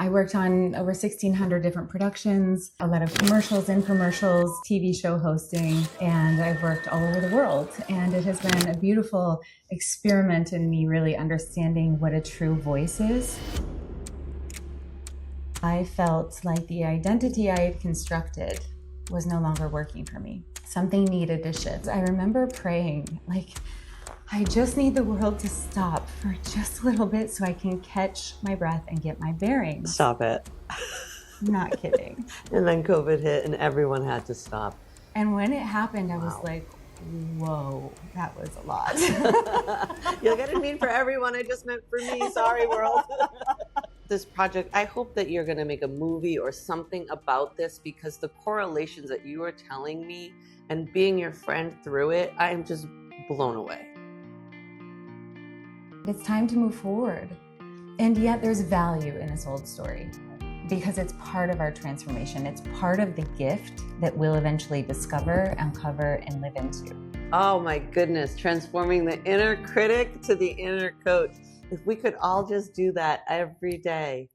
I worked on over 1,600 different productions, a lot of commercials, infomercials, TV show hosting, and I've worked all over the world. And it has been a beautiful experiment in me really understanding what a true voice is. I felt like the identity I had constructed was no longer working for me. Something needed to shift. I remember praying, I just need the world to stop for just a little bit so I can catch my breath and get my bearings. Stop it. I'm not kidding. And then COVID hit and everyone had to stop. And when it happened, I was like, whoa, that was a lot. You're like, I didn't mean for everyone, I just meant for me. Sorry, world. This project, I hope that you're going to make a movie or something about this, because the correlations that you are telling me and being your friend through it, I am just blown away. It's time to move forward. And yet there's value in this old story because it's part of our transformation. It's part of the gift that we'll eventually discover, uncover, and live into. Oh my goodness, transforming the inner critic to the inner coach. If we could all just do that every day.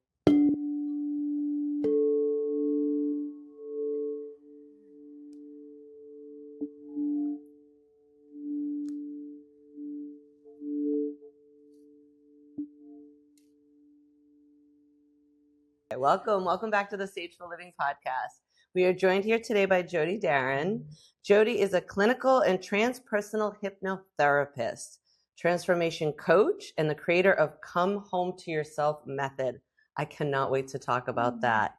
Welcome back to the SageFull Living Podcast. We are joined here today by Jodi Darren. Jodi is a clinical and transpersonal hypnotherapist, transformation coach, and the creator of Come Home to Yourself method. I cannot wait to talk about that.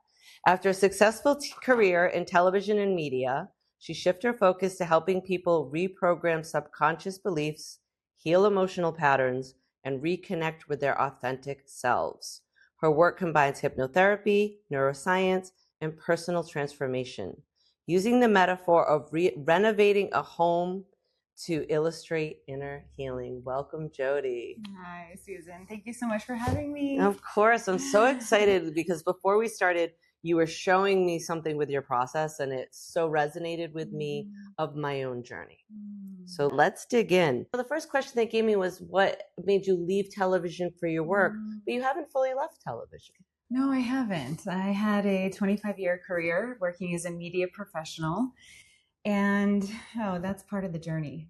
After a successful career in television and media, she shifted her focus to helping people reprogram subconscious beliefs, heal emotional patterns, and reconnect with their authentic selves. Her work combines hypnotherapy, neuroscience, and personal transformation, using the metaphor of renovating a home to illustrate inner healing. Welcome, Jodi. Hi, Susan. Thank you so much for having me. Of course. I'm so excited because before we started, you were showing me something with your process, and it so resonated with me of my own journey. So let's dig in. The first question they gave me was, what made you leave television for your work? But you haven't fully left television. No, I haven't. I had a 25-year career working as a media professional. And that's part of the journey.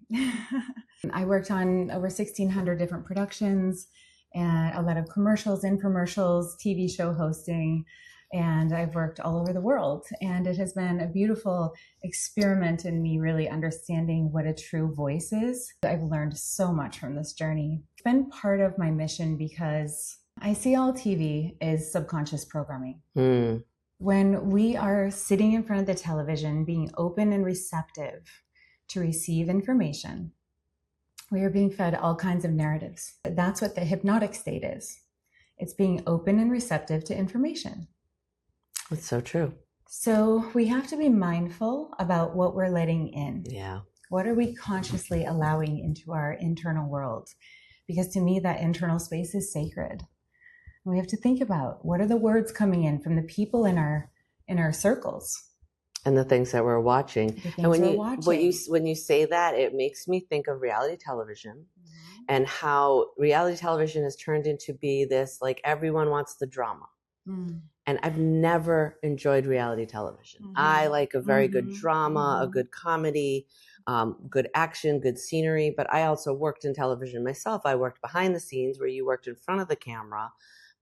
I worked on over 1,600 different productions and a lot of commercials, infomercials, TV show hosting, and I've worked all over the world. And it has been a beautiful experiment in me really understanding what a true voice is. I've learned so much from this journey. It's been part of my mission because I see all TV as subconscious programming. When we are sitting in front of the television, being open and receptive to receive information, we are being fed all kinds of narratives. That's what the hypnotic state is. It's being open and receptive to information. That's so true. So we have to be mindful about what we're letting in. Yeah. What are we consciously allowing into our internal world? Because to me, that internal space is sacred. We have to think about what are the words coming in from the people in our circles, and the things that we're watching. And when you say that, it makes me think of reality television and how reality television has turned into be this, like, everyone wants the drama. And I've never enjoyed reality television. I like a very good drama, a good comedy, good action, good scenery. But I also worked in television myself. I worked behind the scenes where you worked in front of the camera.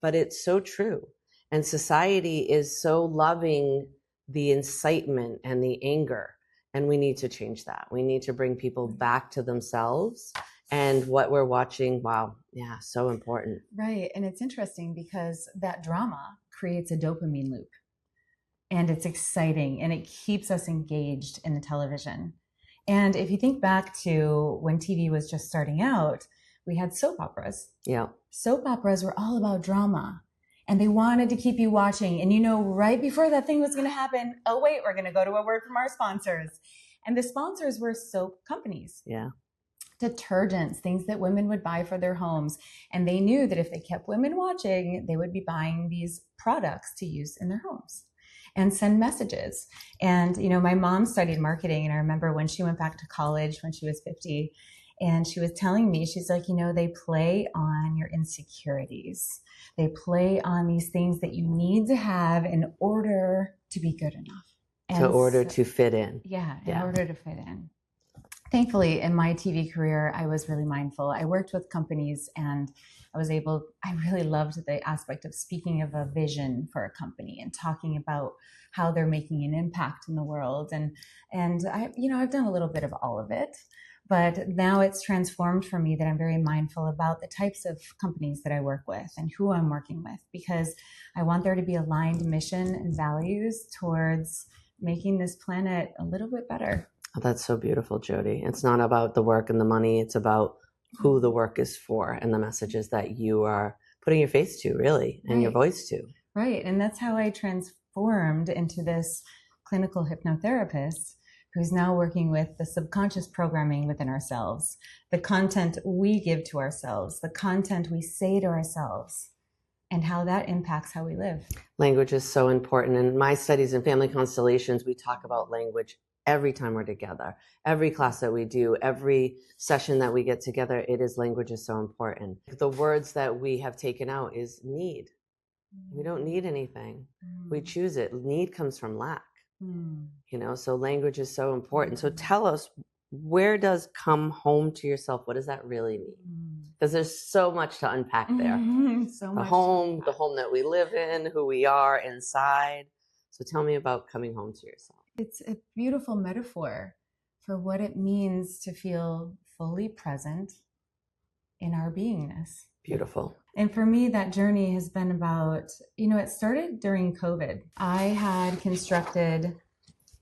But it's so true. And society is so loving the incitement and the anger. And we need to change that. We need to bring people back to themselves. And what we're watching, so important. Right. And it's interesting because that drama creates a dopamine loop. And it's exciting and it keeps us engaged in the television. And if you think back to when TV was just starting out, we had soap operas. Yeah. Soap operas were all about drama. And they wanted to keep you watching. And right before that thing was going to happen, oh, wait, we're going to go to a word from our sponsors. And the sponsors were soap companies. Yeah. Detergents, things that women would buy for their homes. And they knew that if they kept women watching, they would be buying these products to use in their homes and send messages. And, my mom studied marketing. And I remember when she went back to college when she was 50, And she was telling me, she's like, they play on your insecurities. They play on these things that you need to have in order to be good enough. In order to fit in. Yeah, in order to fit in. Thankfully, in my TV career, I was really mindful. I worked with companies and I really loved the aspect of speaking of a vision for a company and talking about how they're making an impact in the world. And I've done a little bit of all of it, but now it's transformed for me that I'm very mindful about the types of companies that I work with and who I'm working with, because I want there to be aligned mission and values towards making this planet a little bit better. Oh, that's so beautiful, Jodi. It's not about the work and the money. It's about who the work is for and the messages that you are putting your face to, really, and your voice to. Right. And that's how I transformed into this clinical hypnotherapist who's now working with the subconscious programming within ourselves, the content we give to ourselves, the content we say to ourselves, and how that impacts how we live. Language is so important. In my studies in family constellations, we talk about language every time we're together. Every class that we do, every session that we get together, language is so important. The words that we have taken out is need. We don't need anything. We choose it. Need comes from lack. So language is so important. So tell us, where does come home to yourself? What does that really mean? Because there's so much to unpack there. So much. The home that we live in, who we are inside. So tell me about coming home to yourself. It's a beautiful metaphor for what it means to feel fully present in our beingness. Beautiful. And for me, that journey has been about, it started during COVID. I had constructed,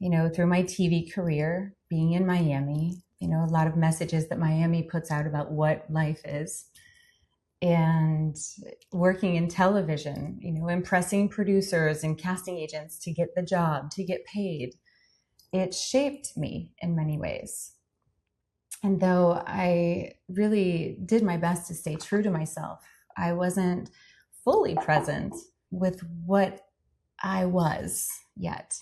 through my TV career, being in Miami, a lot of messages that Miami puts out about what life is, and working in television, impressing producers and casting agents to get the job, to get paid. It shaped me in many ways. And though I really did my best to stay true to myself, I wasn't fully present with what I was yet.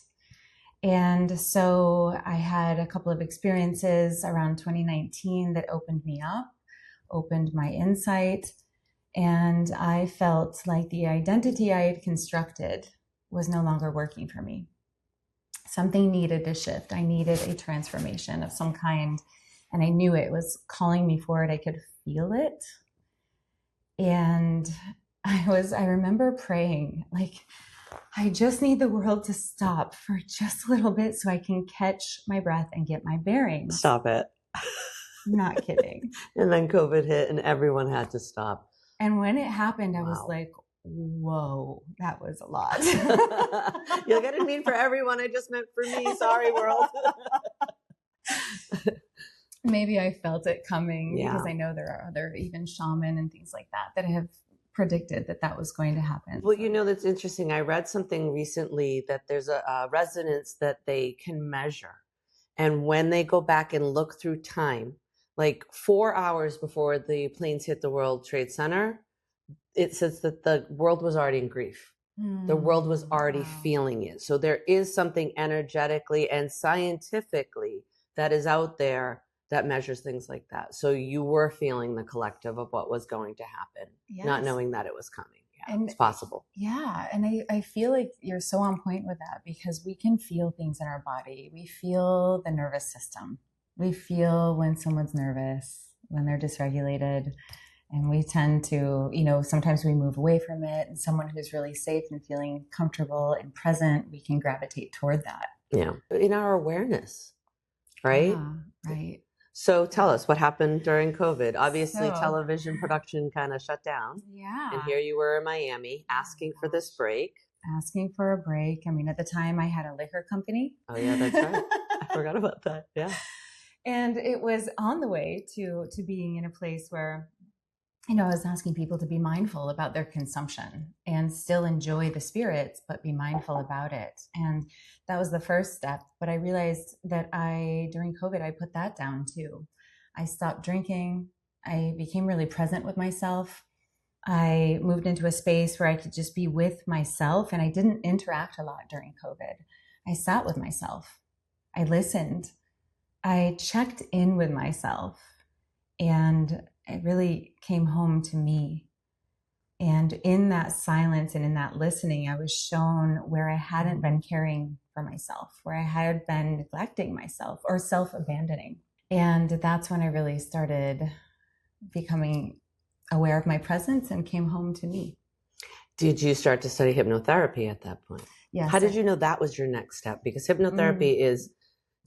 And so I had a couple of experiences around 2019 that opened me up, opened my insight, and I felt like the identity I had constructed was no longer working for me. Something needed a shift. I needed a transformation of some kind, and I knew it was calling me for it. I could feel it. And I remember praying, like, I just need the world to stop for just a little bit so I can catch my breath and get my bearings. Stop it. I'm not kidding. And then COVID hit and everyone had to stop. And when it happened, I was like, whoa, that was a lot. You're going to mean for everyone. I just meant for me. Sorry, world. Maybe I felt it coming because I know there are other even shaman and things like that have predicted that was going to happen. Well, that's interesting. I read something recently that there's a resonance that they can measure. And when they go back and look through time, like 4 hours before the planes hit the World Trade Center, it says that the world was already in grief. The world was already feeling it. So there is something energetically and scientifically that is out there that measures things like that. So you were feeling the collective of what was going to happen, not knowing that it was coming. Yeah, and it's possible. Yeah. And I feel like you're so on point with that, because we can feel things in our body. We feel the nervous system. We feel when someone's nervous, when they're dysregulated. And we tend to, sometimes we move away from it. And someone who's really safe and feeling comfortable and present, we can gravitate toward that. Yeah. In our awareness, right? Right. So tell us what happened during COVID. Obviously, television production kind of shut down. Yeah. And here you were in Miami asking for this break. Asking for a break. I mean, at the time I had a liquor company. Oh, yeah, that's right. I forgot about that. Yeah. And it was on the way to being in a place where, I was asking people to be mindful about their consumption and still enjoy the spirits, but be mindful about it. And that was the first step. But I realized that during COVID, I put that down too. I stopped drinking. I became really present with myself. I moved into a space where I could just be with myself, and I didn't interact a lot during COVID. I sat with myself. I listened. I checked in with myself. And it really came home to me. And in that silence and in that listening, I was shown where I hadn't been caring for myself, where I had been neglecting myself or self-abandoning. And that's when I really started becoming aware of my presence and came home to me. Did you start to study hypnotherapy at that point? Yes. How did you know that was your next step? Because hypnotherapy is,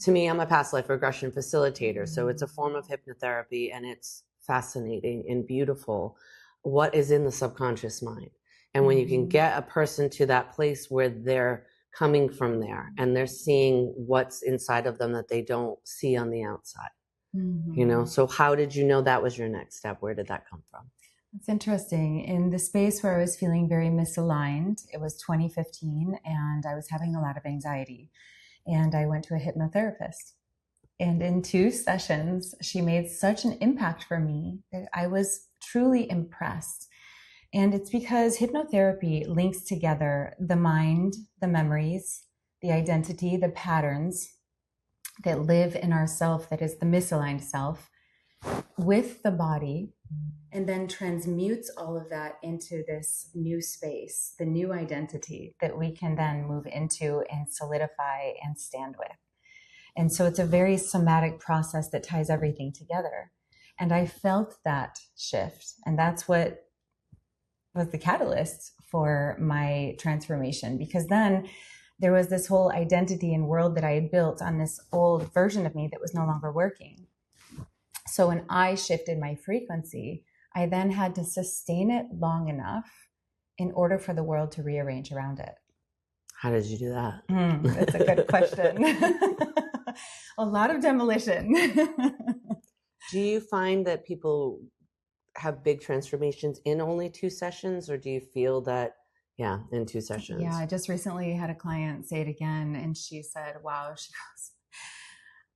to me, I'm a past life regression facilitator. So it's a form of hypnotherapy, and it's fascinating and beautiful. What is in the subconscious mind? And when you can get a person to that place where they're coming from there and they're seeing what's inside of them that they don't see on the outside, you know? So how did you know that was your next step? Where did that come from? It's interesting. In the space where I was feeling very misaligned, it was 2015, and I was having a lot of anxiety. And I went to a hypnotherapist. And in 2 sessions, she made such an impact for me that I was truly impressed. And it's because hypnotherapy links together the mind, the memories, the identity, the patterns that live in our self, that is the misaligned self, with the body, and then transmutes all of that into this new space, the new identity that we can then move into and solidify and stand with. And so it's a very somatic process that ties everything together. And I felt that shift. And that's what was the catalyst for my transformation, because then there was this whole identity and world that I had built on this old version of me that was no longer working. So when I shifted my frequency, I then had to sustain it long enough in order for the world to rearrange around it. How did you do that? That's a good question. A lot of demolition. Do you find that people have big transformations in only 2 sessions, or do you feel that, in 2 sessions? Yeah, I just recently had a client say it again, and she said, wow, she goes,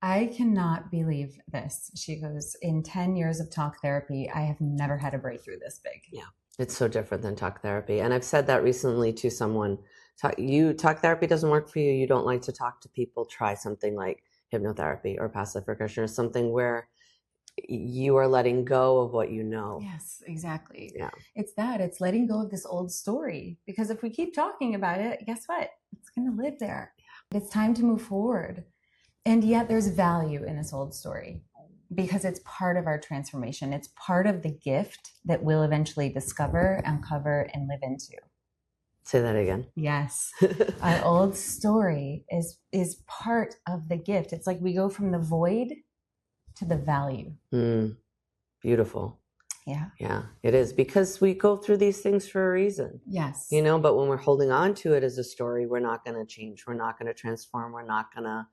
I cannot believe this. She goes, in 10 years of talk therapy, I have never had a breakthrough this big. Yeah, it's so different than talk therapy. And I've said that recently to someone. Talk therapy doesn't work for you. You don't like to talk to people. Try something like hypnotherapy or past life regression, or something where you are letting go of what you know. Yes, exactly. Yeah. It's letting go of this old story, because if we keep talking about it, guess what? It's going to live there. Yeah. It's time to move forward. And yet there's value in this old story, because it's part of our transformation. It's part of the gift that we'll eventually discover, uncover, and live into. Say that again. Yes. Our old story is part of the gift. It's like we go from the void to the value. Beautiful. Yeah. Yeah, it is, because we go through these things for a reason. Yes. You know, but when we're holding on to it as a story, we're not going to change. We're not going to transform. We're not going to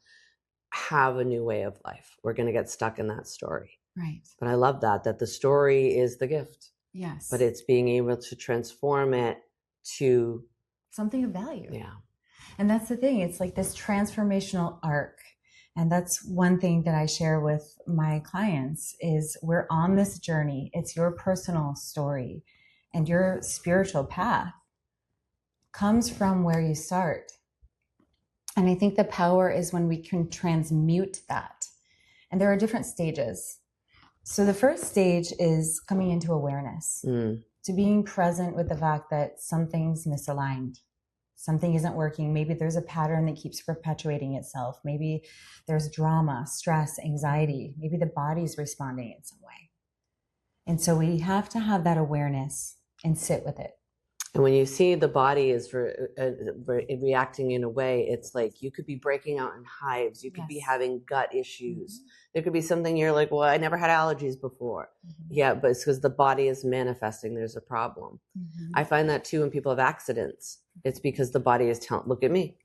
have a new way of life. We're going to get stuck in that story. Right. But I love that the story is the gift. Yes. But it's being able to transform it to something of value. Yeah. And that's the thing. It's like this transformational arc. And that's one thing that I share with my clients is we're on this journey. It's your personal story, and your spiritual path comes from where you start. And I think the power is when we can transmute that. And there are different stages. So the first stage is coming into awareness, to being present with the fact that something's misaligned. Something isn't working. Maybe there's a pattern that keeps perpetuating itself. Maybe there's drama, stress, anxiety. Maybe the body's responding in some way. And so we have to have that awareness and sit with it. And when you see the body is reacting in a way, it's like you could be breaking out in hives. You could be having gut issues. There could be something you're like, well, I never had allergies before. Yeah, but it's because the body is manifesting there's a problem. I find that too when people have accidents. It's because the body is telling, look at me.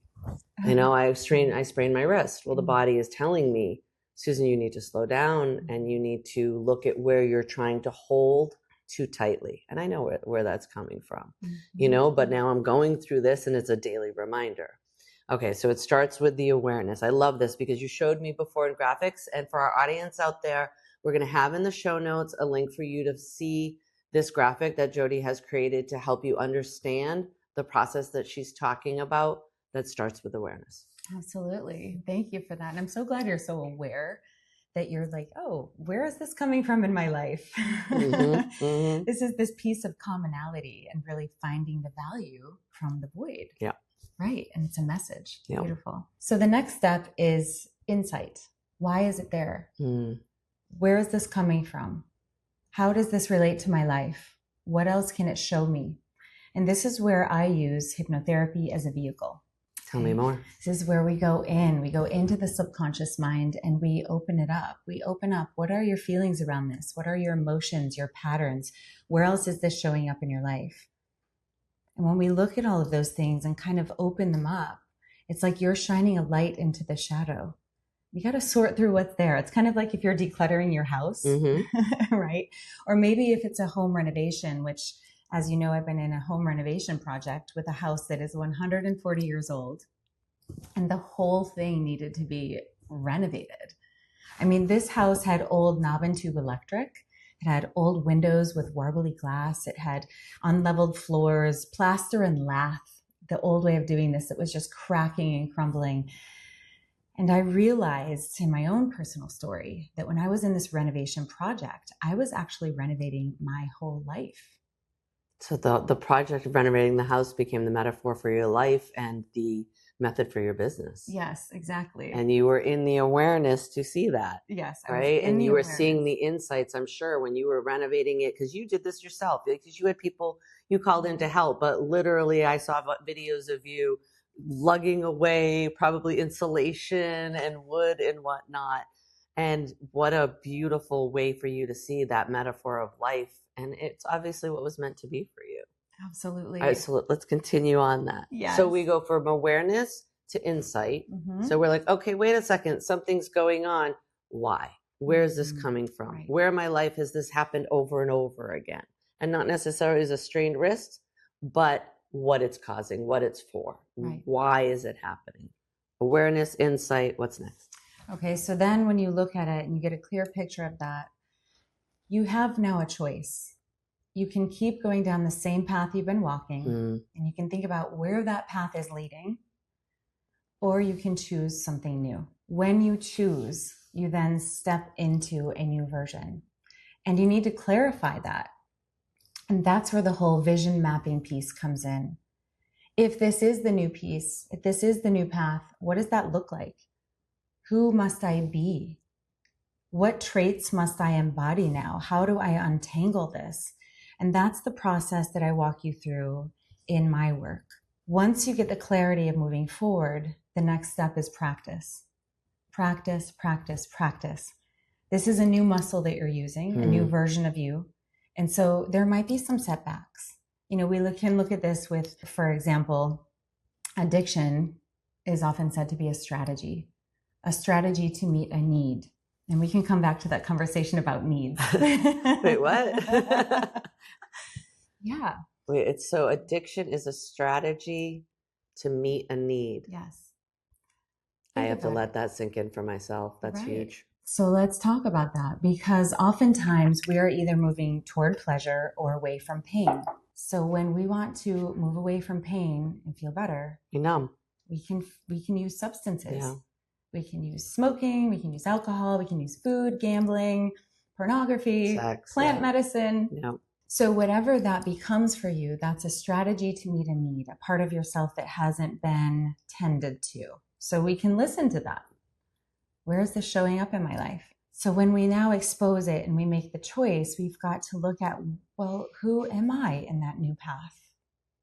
You know, I sprained my wrist. Well, the body is telling me, Susan, you need to slow down, and you need to look at where you're trying to hold too tightly. And I know where that's coming from, you know, but now I'm going through this, and it's a daily reminder. Okay, so it starts with the awareness. I love this because you showed me before in graphics, and for our audience out there, we're going to have in the show notes a link for you to see this graphic that Jodi has created to help you understand the process that she's talking about that starts with awareness. Absolutely. Thank you for that. And I'm so glad you're so aware that you're like, oh, where is this coming from in my life? This is this piece of commonality and really finding the value from the void. Yeah. Right. And it's a message. Yeah. Beautiful. So the next step is insight. Why is it there? Where is this coming from? How does this relate to my life? What else can it show me? And this is where I use hypnotherapy as a vehicle. Tell me more. This is where we go into the subconscious mind and we open it up. We open up. What are your feelings around this? What are your emotions, your patterns? Where else is this showing up in your life? And when we look at all of those things and kind of open them up, it's like you're shining a light into the shadow. You got to sort through what's there. It's kind of like if you're decluttering your house, right? Or maybe if it's a home renovation, which, as you know, I've been in a home renovation project with a house that is 140 years old, and the whole thing needed to be renovated. I mean, this house had old knob and tube electric. It had old windows with warbly glass. It had unleveled floors, plaster and lath, the old way of doing this. It was just cracking and crumbling. And I realized in my own personal story that when I was in this renovation project, I was actually renovating my whole life. So the project of renovating the house became the metaphor for your life and the method for your business. Yes, exactly. And you were in the awareness to see that. Yes. Right. And you were seeing the insights, I'm sure, when you were renovating it, because you did this yourself, because you had people you called in to help. But literally, I saw videos of you lugging away probably insulation and wood and whatnot. And what a beautiful way for you to see that metaphor of life. And it's obviously what was meant to be for you. Absolutely. All right, so let's continue on that. Yes. So we go from awareness to insight. So we're like, okay, wait a second, something's going on. Why? Where is this coming from? Right. Where in my life has this happened over and over again? And not necessarily as a strained wrist, but what it's causing, what it's for. Right. Why is it happening? Awareness, insight, what's next? Okay, so then when you look at it and you get a clear picture of that, you have now a choice. You can keep going down the same path you've been walking, and you can think about where that path is leading, or you can choose something new. When you choose, you then step into a new version, and you need to clarify that. And that's where the whole vision mapping piece comes in. If this is the new piece, if this is the new path, what does that look like? Who must I be? What traits must I embody now? How do I untangle this? And that's the process that I walk you through in my work. Once you get the clarity of moving forward, the next step is practice. Practice, practice, practice. This is a new muscle that you're using, a new version of you. And so there might be some setbacks. You know, we can look at this with, for example, addiction is often said to be a strategy to meet a need. And we can come back to that conversation about needs. Wait, what? Yeah. Wait, it's so addiction is a strategy to meet a need. Yes. I have to let that sink in for myself. That's huge. So let's talk about that, because oftentimes we are either moving toward pleasure or away from pain. So when we want to move away from pain and feel better, you're numb. We can use substances. Yeah. We can use smoking, we can use alcohol, we can use food, gambling, pornography, sex, plant medicine. Yeah. So whatever that becomes for you, that's a strategy to meet a need, a part of yourself that hasn't been tended to. So we can listen to that. Where is this showing up in my life? So when we now expose it and we make the choice, we've got to look at, well, who am I in that new path?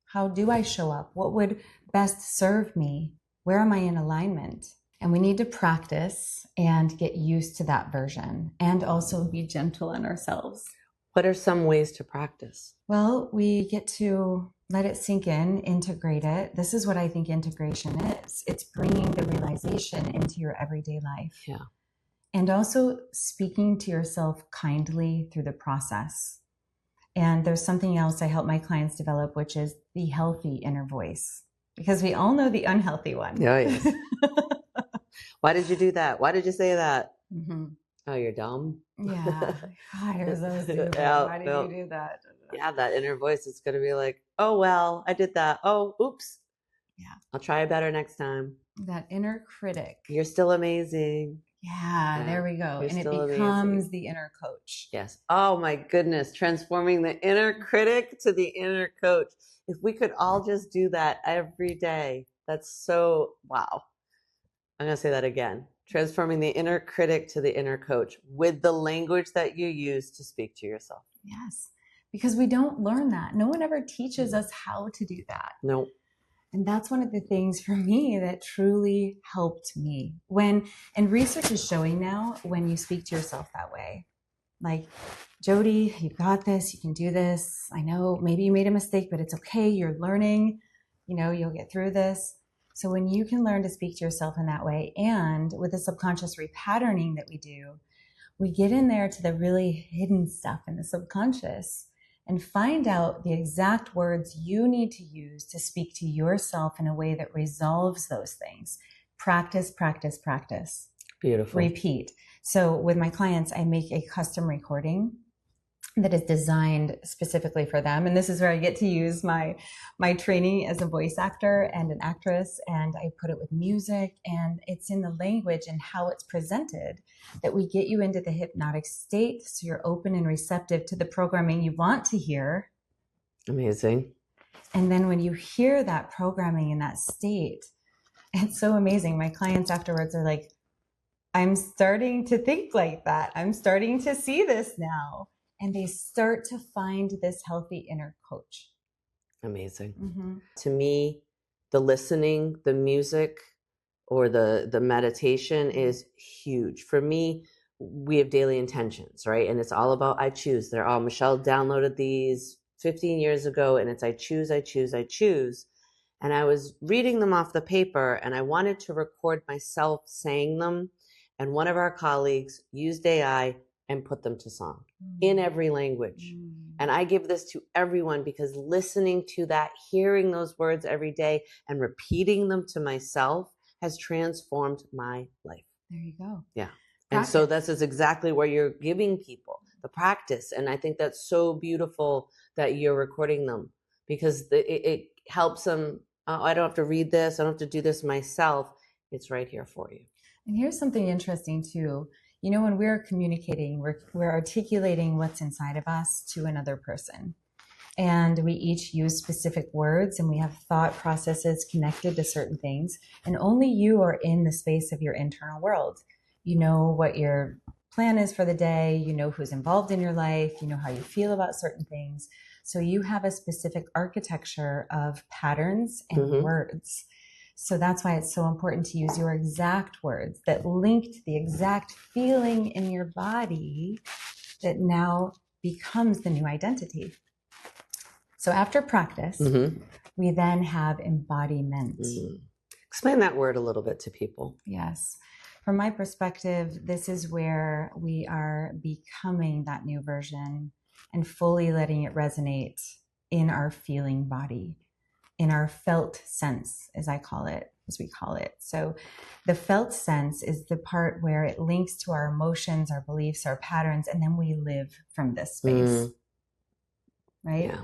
How do I show up? What would best serve me? Where am I in alignment? And we need to practice and get used to that version and also be gentle on ourselves. What are some ways to practice? Well, we get to let it sink in, integrate it. This is what I think integration is. It's bringing the realization into your everyday life. Yeah. And also speaking to yourself kindly through the process. And there's something else I help my clients develop, which is the healthy inner voice. Because we all know the unhealthy one. Oh, yes. Why did you do that? Why did you say that? Mm-hmm. Oh, you're dumb. Yeah. God, it was so stupid. Yeah, why did you do that? Yeah, that inner voice is going to be like, oh, well, I did that. Oh, oops. Yeah. I'll try better next time. That inner critic. You're still amazing. Yeah, there we go. You're And it still becomes amazing. the inner coach. Yes. Oh my goodness. Transforming the inner critic to the inner coach. If we could all just do that every day, that's so wow. I'm going to say that again. Transforming the inner critic to the inner coach with the language that you use to speak to yourself. Yes. Because we don't learn that. No one ever teaches us how to do that. No. And that's one of the things for me that truly helped me. And research is showing now, when you speak to yourself that way, like, Jodi, you got this, you can do this. I know maybe you made a mistake, but it's okay. You're learning, you'll get through this. So when you can learn to speak to yourself in that way, and with the subconscious repatterning that we do, we get in there to the really hidden stuff in the subconscious and find out the exact words you need to use to speak to yourself in a way that resolves those things. Practice, practice, practice. Beautiful. Repeat. So with my clients, I make a custom recording that is designed specifically for them. And this is where I get to use my training as a voice actor and an actress. And I put it with music, and it's in the language and how it's presented that we get you into the hypnotic state. So you're open and receptive to the programming you want to hear. Amazing. And then when you hear that programming in that state, it's so amazing. My clients afterwards are like, I'm starting to think like that. I'm starting to see this now. And they start to find this healthy inner coach. Amazing. Mm-hmm. To me, the listening, the music, or the meditation is huge. For me, we have daily intentions, right? And it's all about I choose. They're all, Michelle downloaded these 15 years ago, and it's I choose, I choose, I choose. And I was reading them off the paper, and I wanted to record myself saying them. And one of our colleagues used AI and put them to song in every language. And I give this to everyone because listening to that, hearing those words every day and repeating them to myself has transformed my life. There you go. Yeah. Practice. And so this is exactly where you're giving people the practice. And I think that's so beautiful that you're recording them, because it helps them. I don't have to read this. I don't have to do this myself. It's right here for you. And here's something interesting too. When we're communicating, we're articulating what's inside of us to another person. And we each use specific words, and we have thought processes connected to certain things. And only you are in the space of your internal world. You know what your plan is for the day. You know who's involved in your life. You know how you feel about certain things. So you have a specific architecture of patterns and words. So that's why it's so important to use your exact words that link to the exact feeling in your body that now becomes the new identity. So after practice, we then have embodiment. Explain that word a little bit to people. Yes. From my perspective, this is where we are becoming that new version and fully letting it resonate in our feeling body, in our felt sense, as we call it. So the felt sense is the part where it links to our emotions, our beliefs, our patterns, and then we live from this space, right? Yeah.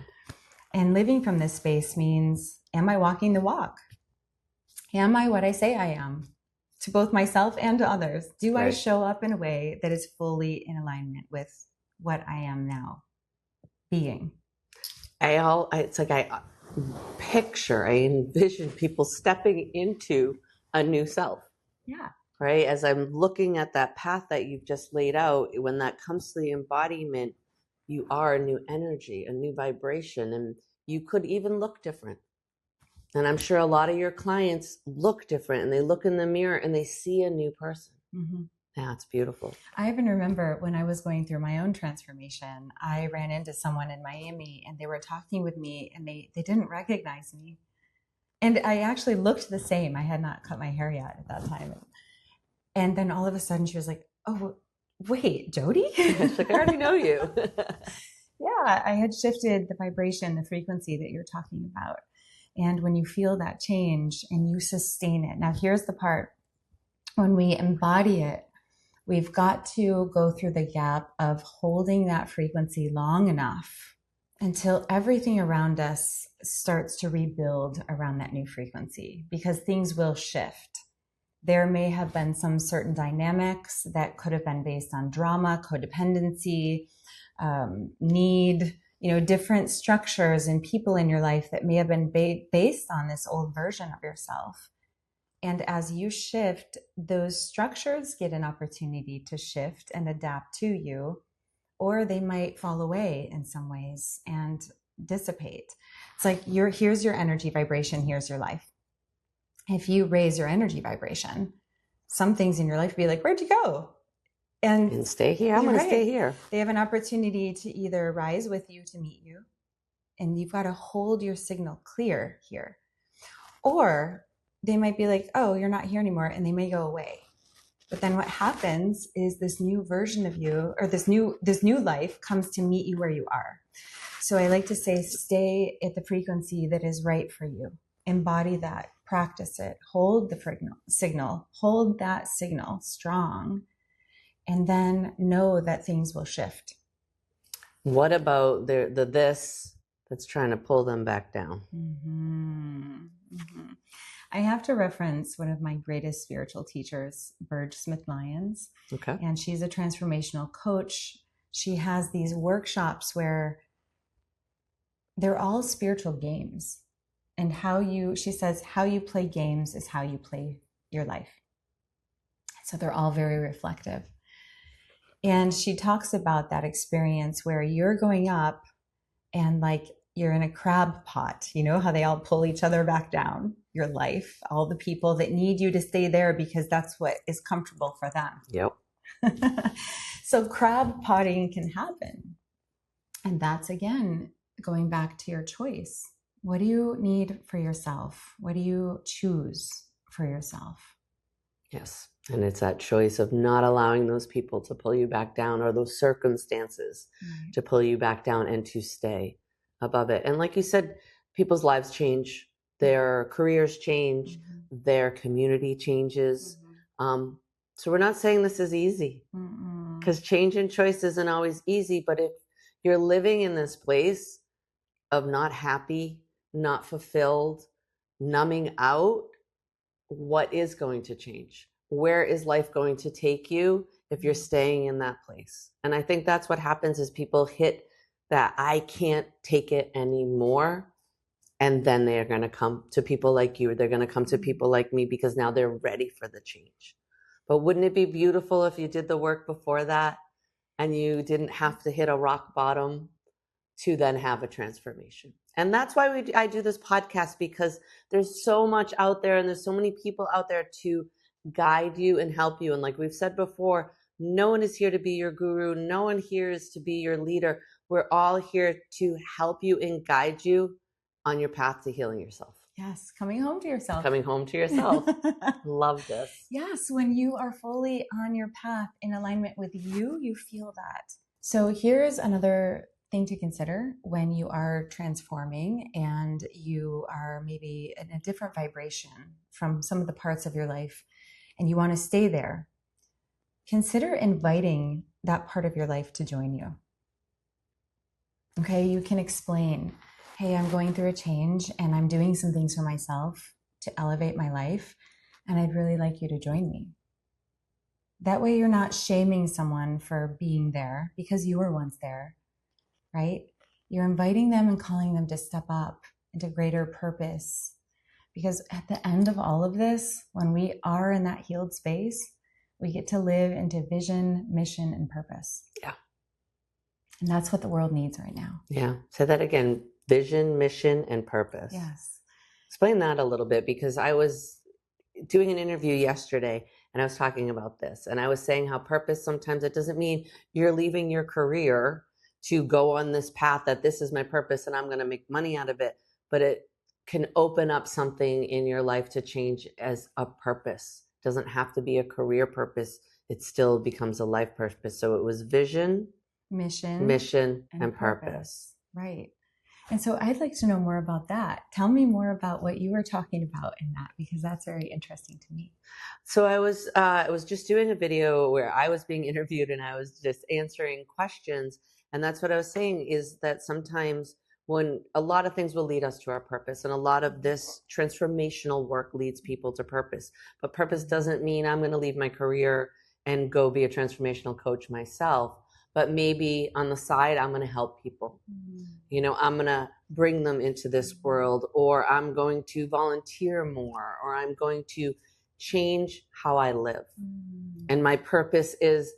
And living from this space means, am I walking the walk? Am I what I say I am? To both myself and to others. Do I show up in a way that is fully in alignment with what I am now being? It's like I envision people stepping into a new self. Yeah. Right? As I'm looking at that path that you've just laid out, when that comes to the embodiment, you are a new energy, a new vibration, and you could even look different. And I'm sure a lot of your clients look different, and they look in the mirror and they see a new person. Yeah, it's beautiful. I even remember when I was going through my own transformation, I ran into someone in Miami, and they were talking with me, and they didn't recognize me. And I actually looked the same. I had not cut my hair yet at that time. And then all of a sudden she was like, oh, wait, Jodi? It's like, I already know you. Yeah, I had shifted the vibration, the frequency that you're talking about. And when you feel that change and you sustain it. Now, here's the part. When we embody it, we've got to go through the gap of holding that frequency long enough until everything around us starts to rebuild around that new frequency, because things will shift. There may have been some certain dynamics that could have been based on drama, codependency, need, different structures and people in your life that may have been based on this old version of yourself. And as you shift, those structures get an opportunity to shift and adapt to you, or they might fall away in some ways and dissipate. It's like here's your energy vibration, here's your life. If you raise your energy vibration, some things in your life be like, where'd you go? And stay here. I'm going to stay here. They have an opportunity to either rise with you to meet you, and you've got to hold your signal clear here. Or they might be like, oh, you're not here anymore, and they may go away. But then what happens is this new version of you, or this new life comes to meet you where you are. So I like to say, stay at the frequency that is right for you. Embody that, practice it, hold the signal, hold that signal strong, and then know that things will shift. What about the this that's trying to pull them back down? I have to reference one of my greatest spiritual teachers, Burge Smith-Lyons. Okay. And she's a transformational coach. She has these workshops where they're all spiritual games. And she says, how you play games is how you play your life. So they're all very reflective. And she talks about that experience where you're going up and like you're in a crab pot, how they all pull each other back down, your life, all the people that need you to stay there because that's what is comfortable for them. Yep. So crab potting can happen. And that's, again, going back to your choice. What do you need for yourself? What do you choose for yourself? Yes. And it's that choice of not allowing those people to pull you back down, or those circumstances to pull you back down, and to stay above it. And like you said, people's lives change, their careers change, their community changes. So we're not saying this is easy, because change and choice isn't always easy. But if you're living in this place of not happy, not fulfilled, numbing out, what is going to change? Where is life going to take you if you're staying in that place? And I think that's what happens is people hit that I can't take it anymore. And then they're going to come to people like you. They're going to come to people like me because now they're ready for the change. But wouldn't it be beautiful if you did the work before that and you didn't have to hit a rock bottom to then have a transformation? And that's why I do this podcast, because there's so much out there and there's so many people out there to guide you and help you. And like we've said before, no one is here to be your guru. No one here is to be your leader. We're all here to help you and guide you on your path to healing yourself. Yes, coming home to yourself. Coming home to yourself. Love this. Yes, when you are fully on your path in alignment with you, you feel that. So here's another thing to consider when you are transforming and you are maybe in a different vibration from some of the parts of your life and you want to stay there. Consider inviting that part of your life to join you. Okay, you can explain, hey, I'm going through a change and I'm doing some things for myself to elevate my life, and I'd really like you to join me. That way you're not shaming someone for being there because you were once there, right? You're inviting them and calling them to step up into greater purpose. Because at the end of all of this, when we are in that healed space, we get to live into vision, mission, and purpose. Yeah. And that's what the world needs right now. Yeah. Say that again. Vision, mission, and purpose. Yes. Explain that a little bit, because I was doing an interview yesterday and I was talking about this, and I was saying how purpose, sometimes it doesn't mean you're leaving your career to go on this path that this is my purpose and I'm going to make money out of it, but it can open up something in your life to change as a purpose. It doesn't have to be a career purpose. It still becomes a life purpose. So it was vision, mission, and purpose. Right. And so I'd like to know more about that. Tell me more about what you were talking about in that, because that's very interesting to me. So I was just doing a video where I was being interviewed and I was just answering questions. And that's what I was saying, is that sometimes when a lot of things will lead us to our purpose, and a lot of this transformational work leads people to purpose. But purpose doesn't mean I'm going to leave my career and go be a transformational coach myself, but maybe on the side, I'm going to help people. I'm going to bring them into this world, or I'm going to volunteer more, or I'm going to change how I live. And my purpose is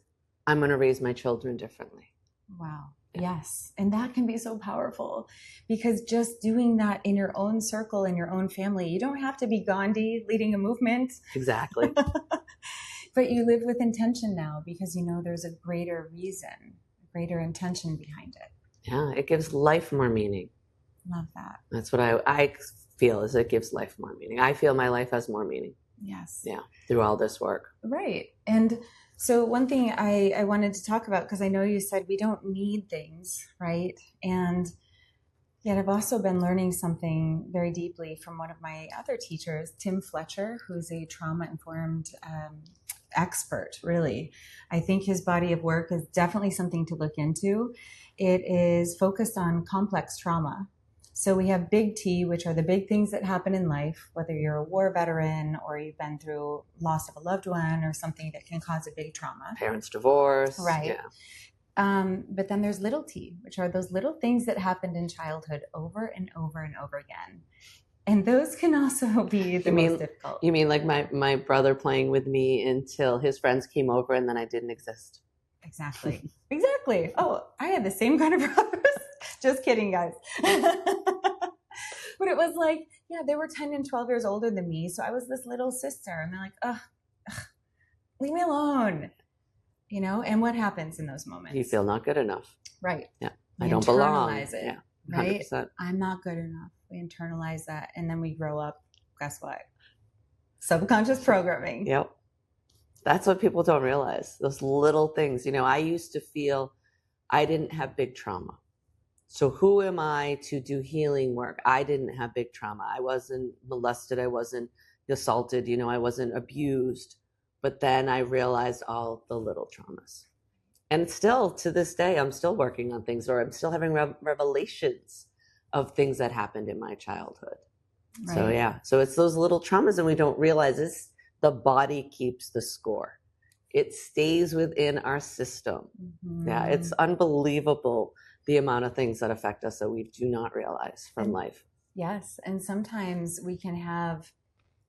I'm going to raise my children differently. Wow. Yes. And that can be so powerful, because just doing that in your own circle, in your own family, you don't have to be Gandhi leading a movement. Exactly. But you live with intention now, because there's a greater reason, a greater intention behind it. Yeah. It gives life more meaning. Love that. That's what I feel, is it gives life more meaning. I feel my life has more meaning. Yes. Yeah. Through all this work. Right. And so one thing I wanted to talk about, because I know you said we don't need things, right? And yet I've also been learning something very deeply from one of my other teachers, Tim Fletcher, who's a trauma-informed expert, really. I think his body of work is definitely something to look into. It is focused on complex trauma. So we have big T, which are the big things that happen in life, whether you're a war veteran or you've been through loss of a loved one or something that can cause a big trauma. Parents' divorce. Right. Yeah. But then there's little T, which are those little things that happened in childhood over and over and over again. And those can also be the most difficult. You mean like my brother playing with me until his friends came over and then I didn't exist? Exactly. Exactly. Oh, I had the same kind of brothers. Just kidding, guys. But it was like, they were 10 and 12 years older than me. So I was this little sister, and they're like, ugh, leave me alone. And what happens in those moments? You feel not good enough. Right. Yeah. We I don't belong. Internalize it. Yeah. 100%. Right. I'm not good enough. We internalize that. And then we grow up. Guess what? Subconscious programming. Yep. That's what people don't realize. Those little things. I used to feel I didn't have big trauma. So who am I to do healing work? I didn't have big trauma. I wasn't molested. I wasn't assaulted. I wasn't abused. But then I realized all the little traumas. And still to this day, I'm still working on things, or I'm still having revelations of things that happened in my childhood. Right. So yeah. So it's those little traumas, and we don't realize this. The body keeps the score. It stays within our system. Mm-hmm. Yeah. It's unbelievable, the amount of things that affect us that we do not realize from life. Yes. And sometimes we can have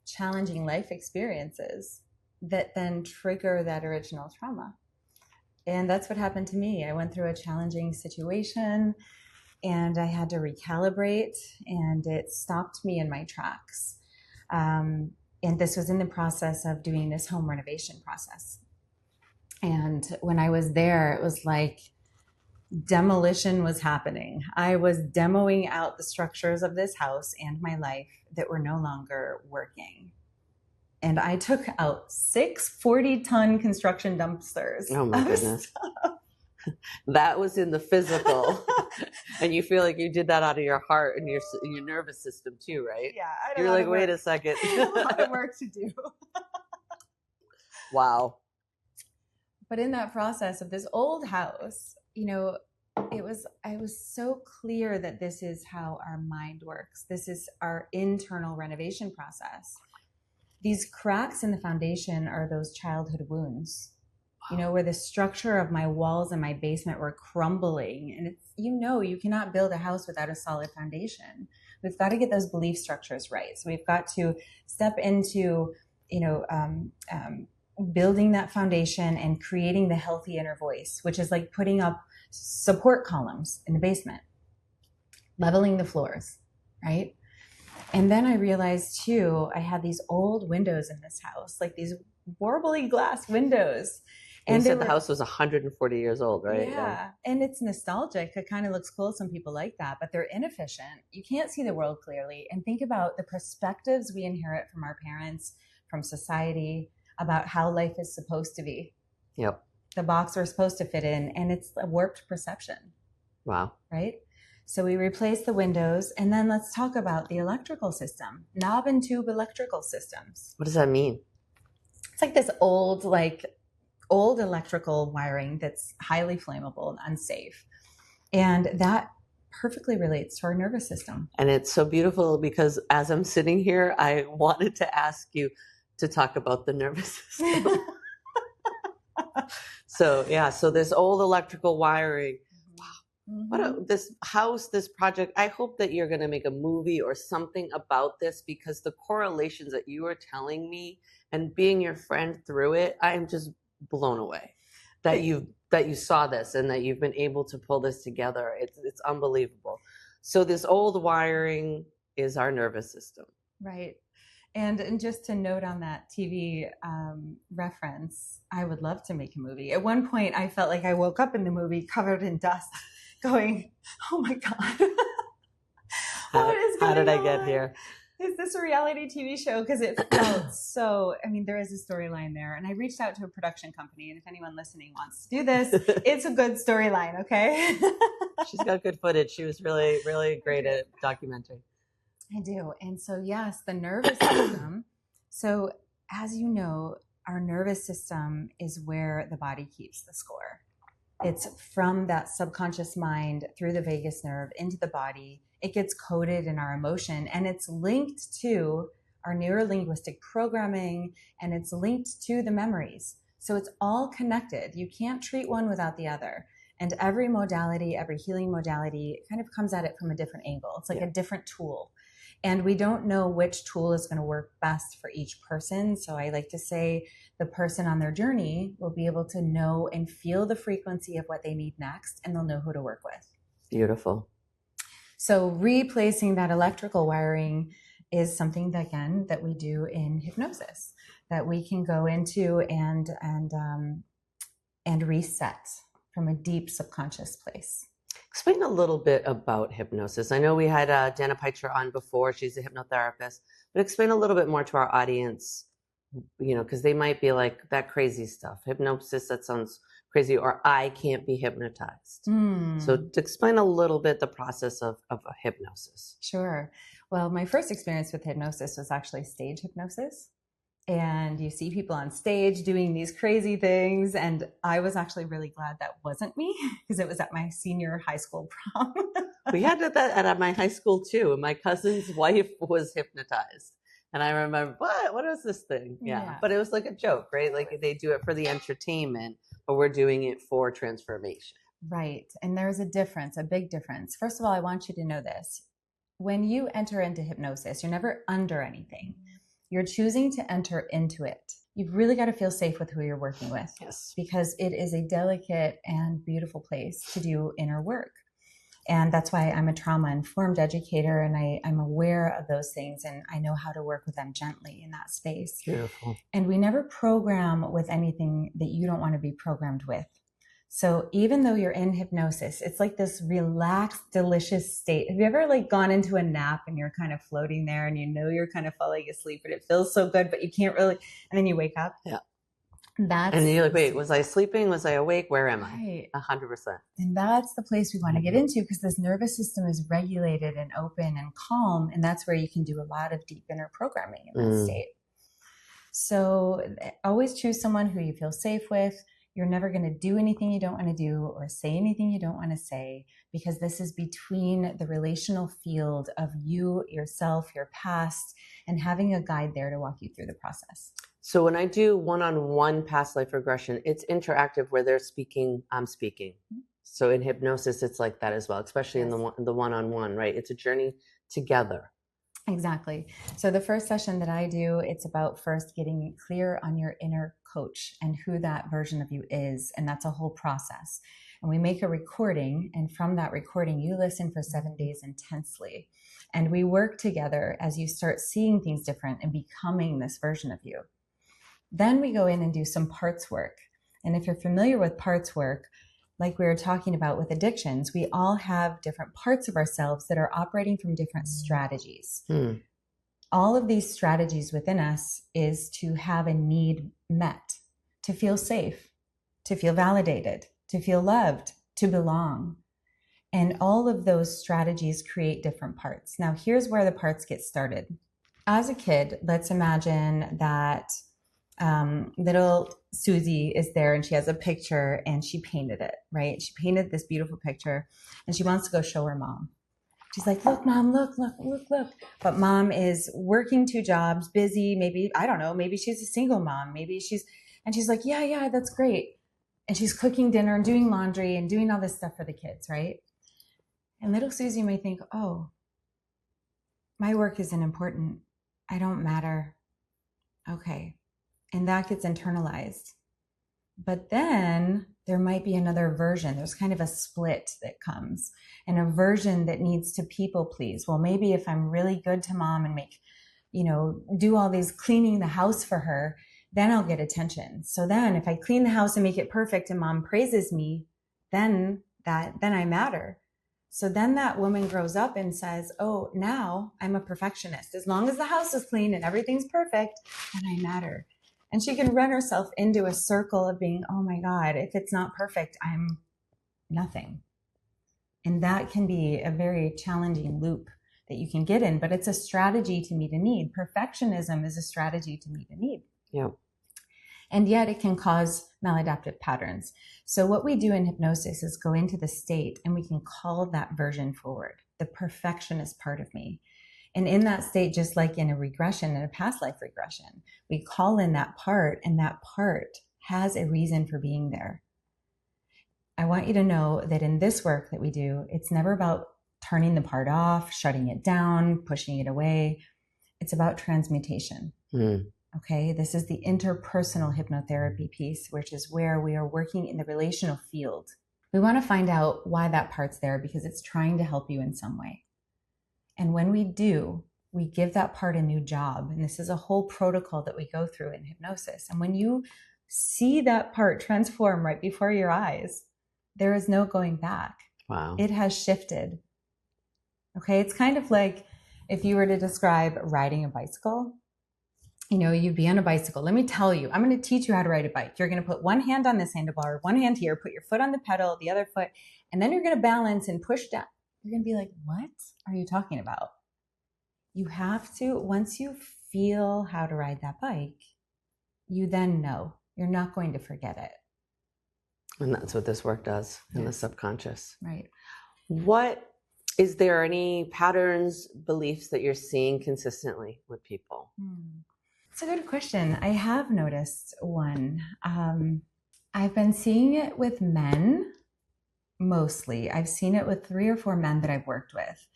challenging life experiences that then trigger that original trauma. And that's what happened to me. I went through a challenging situation, and I had to recalibrate, and it stopped me in my tracks. And this was in the process of doing this home renovation process. And when I was there, it was like demolition was happening. I was demoing out the structures of this house and my life that were no longer working. And I took out 6 40-ton construction dumpsters. Oh my goodness. That was in the physical. And you feel like you did that out of your heart and your nervous system too, right? Yeah. You're like, wait a second. A lot of work to do. Wow. But in that process of this old house, I was so clear that this is how our mind works. This is our internal renovation process. These cracks in the foundation are those childhood wounds, where the structure of my walls and my basement were crumbling. And it's, you cannot build a house without a solid foundation. We've got to get those belief structures right. So we've got to step into, building that foundation and creating the healthy inner voice, which is like putting up support columns in the basement, leveling the floors, right? And then I realized too, I had these old windows in this house, like these warbly glass windows. And you said the house was 140 years old, right? Yeah. And it's nostalgic. It kind of looks cool. Some people like that, but they're inefficient. You can't see the world clearly. And think about the perspectives we inherit from our parents, from society, about how life is supposed to be. Yep. The box we're supposed to fit in, and it's a warped perception. Wow. Right? So we replace the windows, and then let's talk about the electrical system, knob and tube electrical systems. What does that mean? It's like this old electrical wiring that's highly flammable and unsafe. And that perfectly relates to our nervous system. And it's so beautiful because as I'm sitting here, I wanted to ask you to talk about the nervous system. So this old electrical wiring. Mm-hmm. This house, this project, I hope that you're going to make a movie or something about this, because the correlations that you are telling me and being your friend through it, I am just blown away that you saw this and that you've been able to pull this together. It's unbelievable. So this old wiring is our nervous system. Right. And just to note on that TV reference, I would love to make a movie. At one point, I felt like I woke up in the movie covered in dust, going, "Oh my God, what is going on? How did I get here? Is this a reality TV show?" Because it felt so. I mean, there is a storyline there, and I reached out to a production company. And if anyone listening wants to do this, it's a good storyline. Okay. She's got good footage. She was really, really great at documenting. I do. And so, yes, the nervous system. So, as you know, our nervous system is where the body keeps the score. It's from that subconscious mind through the vagus nerve into the body. It gets coded in our emotion, and it's linked to our neurolinguistic programming, and it's linked to the memories. So it's all connected. You can't treat one without the other. And every modality, every healing modality kind of comes at it from a different angle. It's like a different tool. And we don't know which tool is going to work best for each person. So I like to say the person on their journey will be able to know and feel the frequency of what they need next, and they'll know who to work with. Beautiful. So replacing that electrical wiring is something that, again, that we do in hypnosis, that we can go into and reset from a deep subconscious place. Explain a little bit about hypnosis. I know we had Dana Peitra on before. She's a hypnotherapist. But explain a little bit more to our audience, because they might be like, that crazy stuff. Hypnosis, that sounds crazy, or I can't be hypnotized. So to explain a little bit the process of hypnosis. Sure. Well, my first experience with hypnosis was actually stage hypnosis. And you see people on stage doing these crazy things. And I was actually really glad that wasn't me, because it was at my senior high school prom. We had that at my high school too. And my cousin's wife was hypnotized. And I remember, what is this thing? Yeah. But it was like a joke, right? Like they do it for the entertainment, but we're doing it for transformation. Right. And there's a difference, a big difference. First of all, I want you to know this. When you enter into hypnosis, you're never under anything. You're choosing to enter into it. You've really got to feel safe with who you're working with. Yes. Because it is a delicate and beautiful place to do inner work. And that's why I'm a trauma-informed educator, and I'm aware of those things, and I know how to work with them gently in that space. Beautiful. And we never program with anything that you don't want to be programmed with. So even though you're in hypnosis, it's like this relaxed, delicious state. Have you ever gone into a nap and you're kind of floating there and you're kind of falling asleep, but it feels so good, but you can't really, and then you wake up? Yeah. And you're like, wait, was I sleeping? Was I awake? Where am I? Right. 100%. And that's the place we want to get into, because this nervous system is regulated and open and calm. And that's where you can do a lot of deep inner programming in that state. So always choose someone who you feel safe with. You're never going to do anything you don't want to do or say anything you don't want to say, because this is between the relational field of you, yourself, your past, and having a guide there to walk you through the process. So when I do one-on-one past life regression, it's interactive where they're speaking, I'm speaking. So in hypnosis, it's like that as well, especially in the one-on-one, right? It's a journey together. Exactly. So the first session that I do, it's about first getting clear on your inner coach and who that version of you is. And that's a whole process. And we make a recording. And from that recording, you listen for 7 days intensely. And we work together as you start seeing things different and becoming this version of you. Then we go in and do some parts work. And if you're familiar with parts work, like we were talking about with addictions, we all have different parts of ourselves that are operating from different strategies. All of these strategies within us is to have a need met, to feel safe, to feel validated, to feel loved, to belong. And all of those strategies create different parts. Now, here's where the parts get started. As a kid, let's imagine that Little Susie is there and she has a picture and she painted it, right? She painted this beautiful picture and she wants to go show her mom. She's like, look, mom, look. But mom is working 2 jobs, busy. Maybe, I don't know, maybe she's a single mom. And she's like, yeah, that's great. And she's cooking dinner and doing laundry and doing all this stuff for the kids, right? And little Susie may think, oh, my work isn't important. I don't matter. Okay. And that gets internalized. But then there might be another version. There's kind of a split that comes, and a version that needs to people please. Well, maybe if I'm really good to mom and do all these cleaning the house for her, then I'll get attention. So then if I clean the house and make it perfect and mom praises me, then I matter. So then that woman grows up and says, oh, now I'm a perfectionist. As long as the house is clean and everything's perfect, then I matter. And she can run herself into a circle of being, oh my God, if it's not perfect, I'm nothing. And that can be a very challenging loop that you can get in, but it's a strategy to meet a need. Perfectionism is a strategy to meet a need. Yeah. And yet it can cause maladaptive patterns. So what we do in hypnosis is go into the state and we can call that version forward, the perfectionist part of me. And in that state, just like in a regression, in a past life regression, we call in that part, and that part has a reason for being there. I want you to know that in this work that we do, it's never about turning the part off, shutting it down, pushing it away. It's about transmutation. Okay, this is the interpersonal hypnotherapy piece, which is where we are working in the relational field. We want to find out why that part's there because it's trying to help you in some way. And when we do, we give that part a new job. And this is a whole protocol that we go through in hypnosis. And when you see that part transform right before your eyes, there is no going back. Wow. It has shifted. Okay, it's kind of like if you were to describe riding a bicycle. You'd be on a bicycle. Let me tell you, I'm going to teach you how to ride a bike. You're going to put one hand on this handlebar, one hand here, put your foot on the pedal, the other foot, and then you're going to balance and push down. You're going to be like, what are you talking about? You have to, once you feel how to ride that bike, you then know. You're not going to forget it. And that's what this work does in the subconscious. Right. Is there any patterns, beliefs that you're seeing consistently with people? It's a good question. I have noticed one. I've been seeing it with men. Mostly. I've seen it with 3 or 4 men that I've worked with.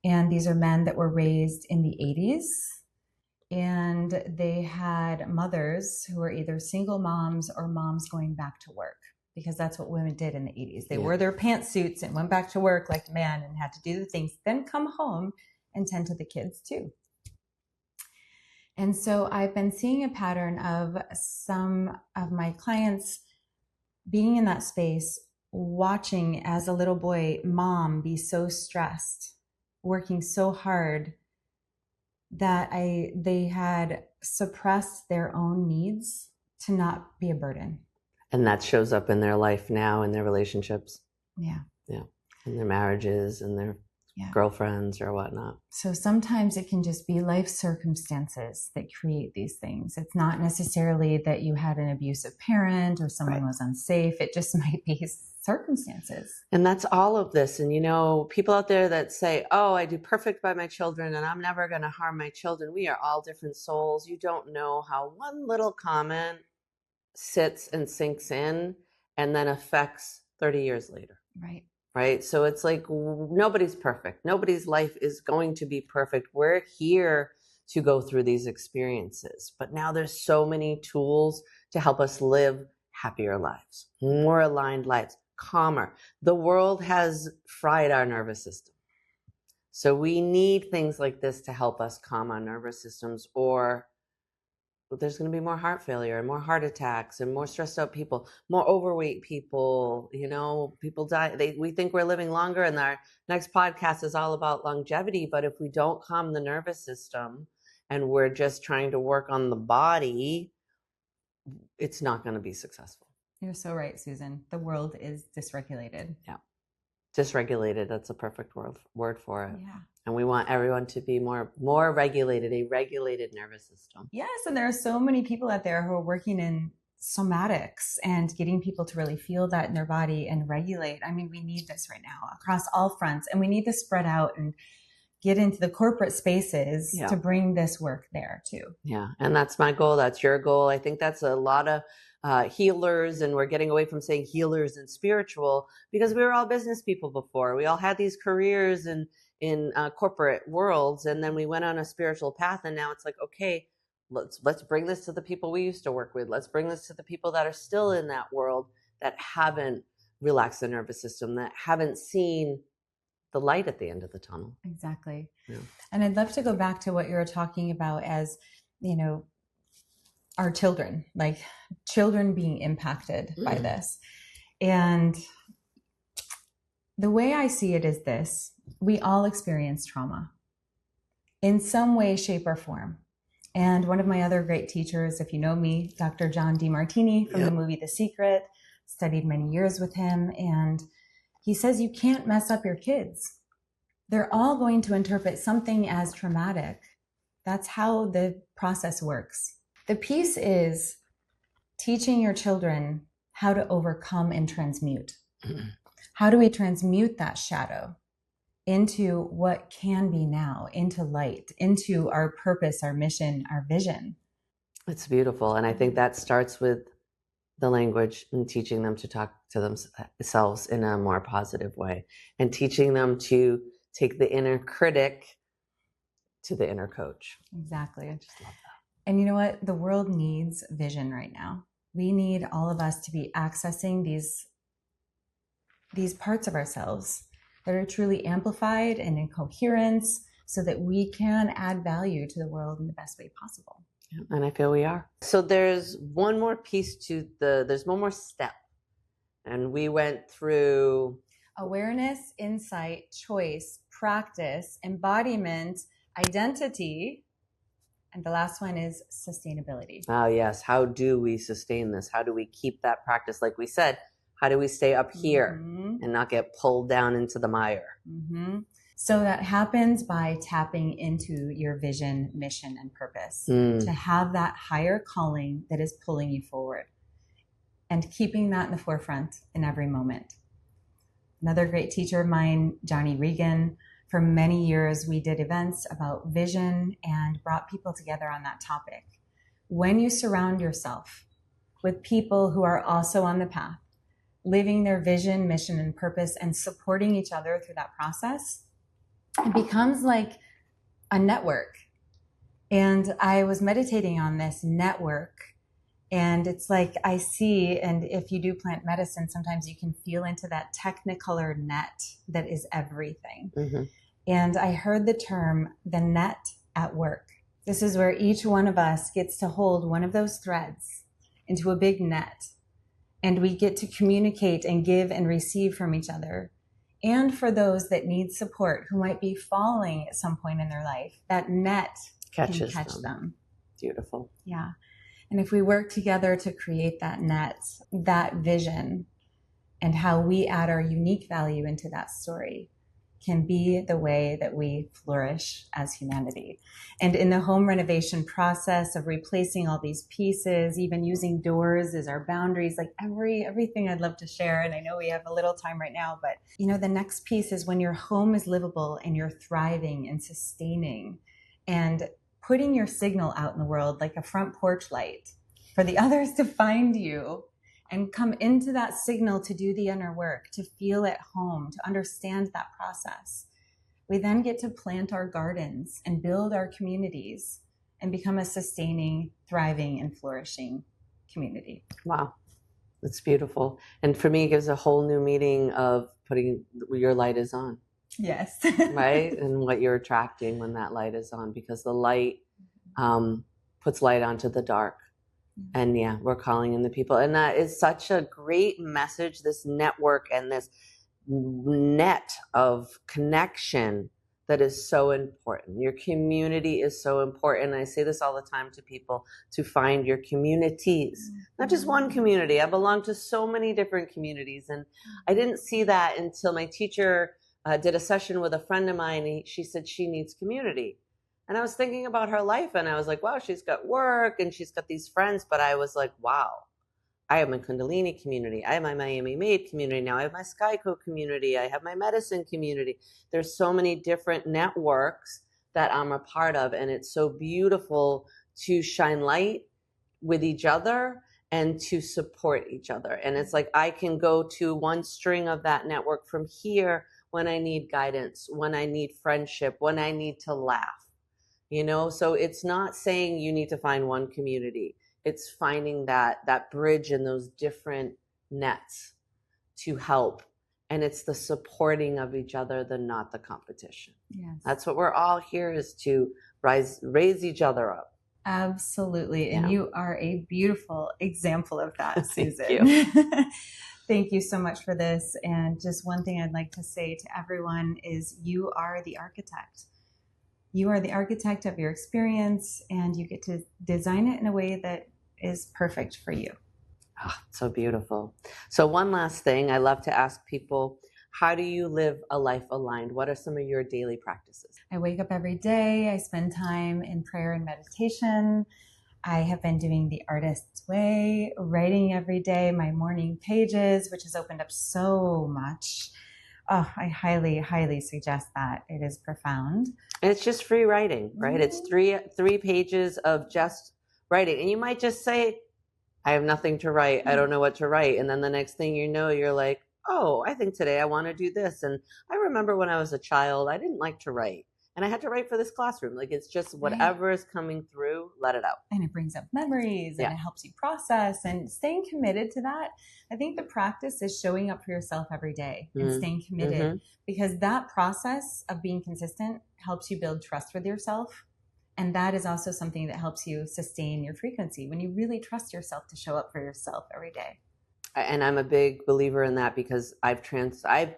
And these are men that were raised in the 80s. And they had mothers who were either single moms or moms going back to work, because that's what women did in the 80s. They wore their pantsuits and went back to work like a man and had to do the things, then come home and tend to the kids too. And so I've been seeing a pattern of some of my clients being in that space, watching as a little boy, mom be so stressed, working so hard that they had suppressed their own needs to not be a burden. And that shows up in their life now, in their relationships. Yeah. In their marriages and their girlfriends or whatnot. So sometimes it can just be life circumstances that create these things. It's not necessarily that you had an abusive parent or someone was unsafe. It just might be circumstances. And that's all of this. And people out there that say, oh, I do perfect by my children and I'm never going to harm my children. We are all different souls. You don't know how one little comment sits and sinks in and then affects 30 years later. Right. So it's like nobody's perfect. Nobody's life is going to be perfect. We're here to go through these experiences. But now there's so many tools to help us live happier lives, more aligned lives, calmer. The world has fried our nervous system. So we need things like this to help us calm our nervous systems, or there's going to be more heart failure and more heart attacks and more stressed out people, more overweight people, people die. We think we're living longer, and our next podcast is all about longevity. But if we don't calm the nervous system and we're just trying to work on the body, it's not going to be successful. You're so right, Susan. The world is dysregulated. Yeah. Dysregulated. That's a perfect word for it. Yeah. And we want everyone to be more regulated, a regulated nervous system. Yes. And there are so many people out there who are working in somatics and getting people to really feel that in their body and regulate. I mean, we need this right now across all fronts, and we need to spread out and get into the corporate spaces to bring this work there too. Yeah. And that's my goal. That's your goal. I think that's a lot of healers, and we're getting away from saying healers and spiritual, because we were all business people before. We all had these careers in corporate worlds, and then we went on a spiritual path, and now it's like, okay, let's bring this to the people we used to work with. Let's bring this to the people that are still in that world, that haven't relaxed the nervous system, that haven't seen the light at the end of the tunnel. Exactly. Yeah. And I'd love to go back to what you were talking about as, our children, like children being impacted by this. And the way I see it is this: we all experience trauma in some way, shape, or form. And one of my other great teachers, if you know me, Dr. John DeMartini from the movie The Secret, studied many years with him. And he says, you can't mess up your kids. They're all going to interpret something as traumatic. That's how the process works. The piece is teaching your children how to overcome and transmute. How do we transmute that shadow into what can be now, into light, into our purpose, our mission, our vision? It's beautiful. And I think that starts with the language and teaching them to talk to themselves in a more positive way, and teaching them to take the inner critic to the inner coach. Exactly. I just love that. And you know what? The world needs vision right now. We need all of us to be accessing these parts of ourselves that are truly amplified and in coherence, so that we can add value to the world in the best way possible. Yeah, and I feel we are. So there's one more piece to there's one more step. And we went through awareness, insight, choice, practice, embodiment, identity. And the last one is sustainability. Oh, yes. How do we sustain this? How do we keep that practice? Like we said, how do we stay up here and not get pulled down into the mire? So that happens by tapping into your vision, mission, and purpose, to have that higher calling that is pulling you forward, and keeping that in the forefront in every moment. Another great teacher of mine, Johnny Regan, for many years, we did events about vision and brought people together on that topic. When you surround yourself with people who are also on the path, living their vision, mission, and purpose, and supporting each other through that process, it becomes like a network. And I was meditating on this network, and it's like I see, and if you do plant medicine, sometimes you can feel into that technicolor net that is everything. And I heard the term, the net at work. This is where each one of us gets to hold one of those threads into a big net, and we get to communicate and give and receive from each other. And for those that need support, who might be falling at some point in their life, that net can catch them. Beautiful. Yeah. And if we work together to create that net, that vision, and how we add our unique value into that story, can be the way that we flourish as humanity. And in the home renovation process of replacing all these pieces, even using doors as our boundaries, like everything I'd love to share. And I know we have a little time right now, but the next piece is when your home is livable and you're thriving and sustaining and putting your signal out in the world like a front porch light for the others to find you and come into that signal to do the inner work, to feel at home, to understand that process. We then get to plant our gardens and build our communities and become a sustaining, thriving, and flourishing community. Wow. That's beautiful. And for me, it gives a whole new meaning of putting your light is on. Yes. Right? And what you're attracting when that light is on, because the light puts light onto the dark. And yeah, we're calling in the people. And that is such a great message, this network and this net of connection that is so important. Your community is so important. I say this all the time to people, to find your communities, not just one community. I belong to so many different communities. And I didn't see that until my teacher did a session with a friend of mine. And she said she needs community. And I was thinking about her life and I was like, wow, she's got work and she's got these friends. But I was like, wow, I have my Kundalini community. I have my Miami Made community. Now I have my Skyco community. I have my medicine community. There's so many different networks that I'm a part of. And it's so beautiful to shine light with each other and to support each other. And it's like I can go to one string of that network from here when I need guidance, when I need friendship, when I need to laugh, So it's not saying you need to find one community. It's finding that bridge in those different nets to help. And it's the supporting of each other, not the competition. Yes. That's what we're all here is to raise each other up. Absolutely. And you are a beautiful example of that, Susan. Thank you. Thank you so much for this. And just one thing I'd like to say to everyone is you are the architect. You are the architect of your experience and you get to design it in a way that is perfect for you. Oh, so beautiful. So one last thing, I love to ask people, how do you live a life aligned? What are some of your daily practices? I wake up every day. I spend time in prayer and meditation. I have been doing the artist's way, writing every day, my morning pages, which has opened up so much. Oh, I highly, highly suggest that. It is profound. And it's just free writing, right? It's three pages of just writing. And you might just say, I have nothing to write. I don't know what to write. And then the next thing you know, you're like, oh, I think today I want to do this. And I remember when I was a child, I didn't like to write. And I had to write for this classroom. Like it's just whatever is coming through, let it out. And it brings up memories and it helps you process and staying committed to that. I think the practice is showing up for yourself every day and staying committed because that process of being consistent helps you build trust with yourself. And that is also something that helps you sustain your frequency when you really trust yourself to show up for yourself every day. And I'm a big believer in that because I've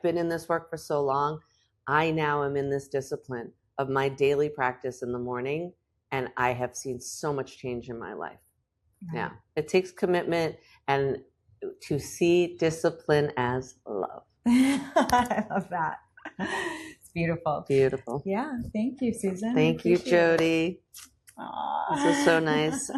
been in this work for so long. I now am in this discipline of my daily practice in the morning. And I have seen so much change in my life. Right. Yeah. It takes commitment and to see discipline as love. I love that. It's beautiful. Beautiful. Yeah. Thank you, Susan. Thank you, Jodi. This is so nice.